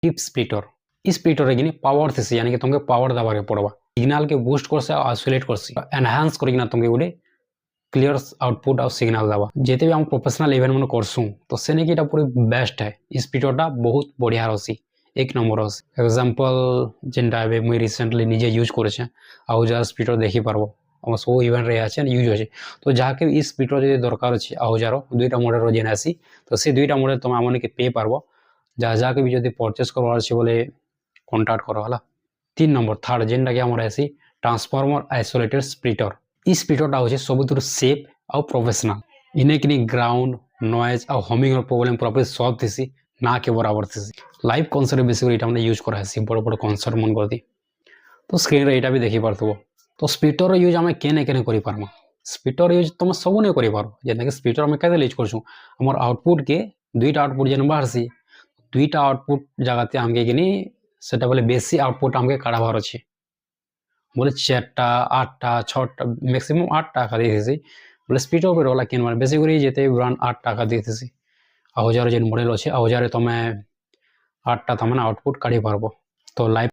tip splitter इस splitter रे गिनी power थिसी यानी कि तुमके पावर दबा के पड़वा सिग्नल के बूस्ट करसे आइसोलेट करसी एनहांस करिना तुमके गुडे क्लियर आउटपुट और सिग्नल दबा जेते भी हम प्रोफेशनल इवेंट मन करसु तो सेने की पूरी बेस्ट है स्प्लिटरटा बहुत बढ़िया रसी एक नंबर रसी एग्जांपल जेनटा बे मुई रिसेंटली निजे यूज करछे आउ जा स्प्लिटर देखि पारबो हम सो इवेंट रे आछे यूज होछे तो जाके इ स्प्लिटर जे दरकार अछि आउ जार दुईटा मॉडल रो जेन आसी तो से दुईटा मॉडल तुम आमने के पे पारबो जा जाके भी जदी परचेस करवार अछि बोले कांटेक्ट करो हला 3 नंबर थर्ड जेनटा के हमर आसी ट्रांसफार्मर आइसोलेटेड स्प्लिटर इ स्प्लिटरटा होछे सबुतुर सेफ और प्रोफेशनल इने किनी ग्राउंड नॉइज और हमिंग और प्रॉब्लम प्रॉपर सॉल्व थिसी ना के बराबर थिसी लाइव कॉन्सर्ट बेसिकली इटा हमने यूज करा है बड़ बड़ कॉन्सर्ट मन करती तो स्क्रीन रे इटा भी देखि पारथबो तो स्प्लिटर यूज हमें केने केने करि पारमो स्प्लिटर यूज तुम सब नहीं करि पारो जेना कि स्प्लिटर में कैसे यूज करछु हमर आउटपुट के दुईटा आउटपुट जेन बाहरसी दुईटा आउटपुट जगहते हमके किनी सेटा बोले बेसी आउटपुट हमके काढाबार अछि बोले 4टा 8टा 6टा मैक्सिमम 8टा का देथि बोले स्प्लिटर पे रोला केन बेसिकली जेते ब्रांड 8टा का देथि आ हजार जेन मॉडल अछि आ हजार तमे 8टा तमन आउटपुट काढि पारबो तो लाइव